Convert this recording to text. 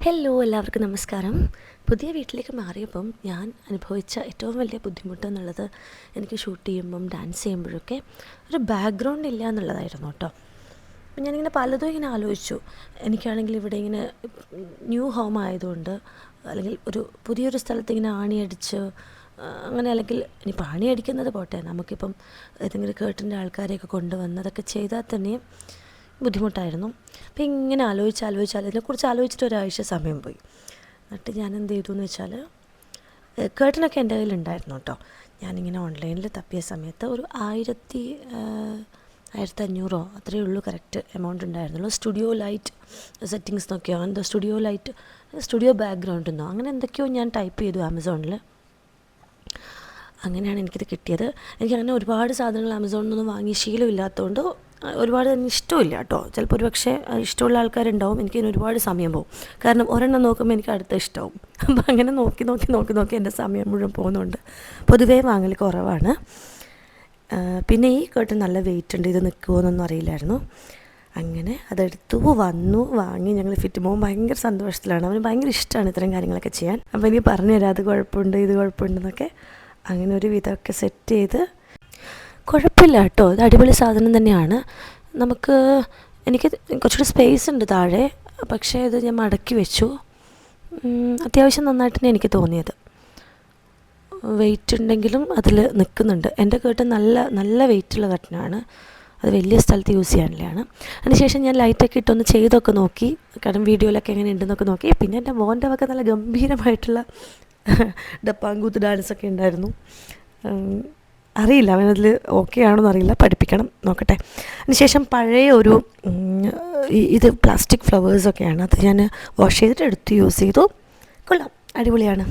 Hello എല്ലാവർക്കും നമസ്കാരം. പുതിയ വീട്ടിലേക്ക് മാറിയപ്പം ഞാൻ അനുഭവിച്ച ഏറ്റവും വലിയ ബുദ്ധിമുട്ടെന്നുള്ളത് എനിക്ക് ഷൂട്ട് ചെയ്യുമ്പം ഡാൻസ് ചെയ്യുമ്പോഴൊക്കെ ഒരു ബാക്ക്ഗ്രൗണ്ട് ഇല്ല എന്നുള്ളതായിരുന്നു കേട്ടോ. അപ്പം ഞാനിങ്ങനെ പലതും ഇങ്ങനെ ആലോചിച്ചു. എനിക്കാണെങ്കിൽ ഇവിടെ ഇങ്ങനെ ന്യൂ ഹോം ആയതുകൊണ്ട് അല്ലെങ്കിൽ ഒരു പുതിയൊരു സ്ഥലത്ത് ഇങ്ങനെ ആണിയടിച്ച് അങ്ങനെ അല്ലെങ്കിൽ ഇനിയിപ്പോൾ ആണിയടിക്കുന്നത് പോട്ടെ, നമുക്കിപ്പം ഏതെങ്കിലും കേട്ടിൻ്റെ ആൾക്കാരെയൊക്കെ കൊണ്ടുവന്ന് അതൊക്കെ ചെയ്താൽ തന്നെയും ബുദ്ധിമുട്ടായിരുന്നു. അപ്പം ഇങ്ങനെ ഇതിനെക്കുറിച്ച് ആലോചിച്ചിട്ട് ഒരാഴ്ച സമയം പോയി. എന്നിട്ട് ഞാൻ എന്ത് ചെയ്തു എന്ന് വെച്ചാൽ കേട്ടനൊക്കെ എൻ്റെ കയ്യിലുണ്ടായിരുന്നു കേട്ടോ. ഞാനിങ്ങനെ ഓൺലൈനിൽ തപ്പിയ സമയത്ത് ഒരു 1500 അത്രയേ ഉള്ളൂ കറക്റ്റ് എമൗണ്ട് ഉണ്ടായിരുന്നുള്ളൂ. സ്റ്റുഡിയോ ലൈറ്റ് സെറ്റിങ്സ് നോക്കിയോ, എന്തോ സ്റ്റുഡിയോ ബാക്ക്ഗ്രൗണ്ട് എന്നോ അങ്ങനെ എന്തൊക്കെയോ ഞാൻ ടൈപ്പ് ചെയ്തു ആമസോണിൽ. അങ്ങനെയാണ് എനിക്കിത് കിട്ടിയത്. എനിക്കങ്ങനെ ഒരുപാട് സാധനങ്ങൾ ആമസോണിൽ നിന്നൊന്നും വാങ്ങി ശീലമില്ലാത്തതുകൊണ്ട് ഒരുപാട് തന്നെ ഇഷ്ടമില്ല കേട്ടോ. ചിലപ്പോൾ ഒരു പക്ഷേ ഇഷ്ടമുള്ള ആൾക്കാരുണ്ടാവും, എനിക്കതിന് ഒരുപാട് സമയം പോകും. കാരണം ഒരെണ്ണം നോക്കുമ്പോൾ എനിക്ക് അടുത്ത ഇഷ്ടമാവും. അപ്പം അങ്ങനെ നോക്കി എൻ്റെ സമയം മുഴുവൻ പോകുന്നുണ്ട്. പൊതുവേ വാങ്ങൽ കുറവാണ്. പിന്നെ ഈ കേട്ടൻ നല്ല വെയിറ്റ് ഉണ്ട്, ഇത് നിൽക്കുമോയെന്നൊന്നും അറിയില്ലായിരുന്നു. അങ്ങനെ അതെടുത്തു വാങ്ങി ഞങ്ങൾ ഫിറ്റ് പോകുമ്പോൾ ഭയങ്കര സന്തോഷത്തിലാണ്. അവന് ഭയങ്കര ഇഷ്ടമാണ് ഇത്തരം കാര്യങ്ങളൊക്കെ ചെയ്യാൻ. അപ്പോൾ എനിക്ക് പറഞ്ഞുതരാം അത് കുഴപ്പമുണ്ട് ഇത് കുഴപ്പമുണ്ടെന്നൊക്കെ. അങ്ങനെ ഒരു വിധമൊക്കെ സെറ്റ് ചെയ്ത് കുഴപ്പമില്ല കേട്ടോ, ഇത് അടിപൊളി സാധനം തന്നെയാണ്. എനിക്ക് കുറച്ചുകൂടി സ്പേസ് ഉണ്ട് താഴെ, പക്ഷേ ഇത് ഞാൻ മടക്കി വെച്ചു. അത്യാവശ്യം നന്നായിട്ട് തന്നെ എനിക്ക് തോന്നിയത്. വെയിറ്റ് ഉണ്ടെങ്കിലും അതിൽ നിൽക്കുന്നുണ്ട്. എൻ്റെ കേട്ടൻ നല്ല വെയിറ്റുള്ള കട്ടനാണ്. അത് വലിയ സ്ഥലത്ത് യൂസ് ചെയ്യാനുള്ളതാണ്. അതിനുശേഷം ഞാൻ ലൈറ്റൊക്കെ ഇട്ടൊന്ന് ചെയ്തൊക്കെ നോക്കി, കാരണം വീഡിയോയിലൊക്കെ എങ്ങനെ ഉണ്ടെന്നൊക്കെ നോക്കി. പിന്നെ എൻ്റെ മോൻ്റെ ഒക്കെ നല്ല ഗംഭീരമായിട്ടുള്ള ഡപ്പാങ്കൂത്ത് ഡാൻസൊക്കെ ഉണ്ടായിരുന്നു. അറിയില്ല അവനതിൽ ഓക്കെ ആണോന്ന് അറിയില്ല, പഠിപ്പിക്കണം, നോക്കട്ടെ. അതിനുശേഷം പഴയ ഒരു ഇത് പ്ലാസ്റ്റിക് ഫ്ലവേഴ്സൊക്കെയാണ്, അത് ഞാൻ വാഷ് ചെയ്തിട്ട് എടുത്ത് യൂസ് ചെയ്തു. കൊള്ളാം, അടിപൊളിയാണ്.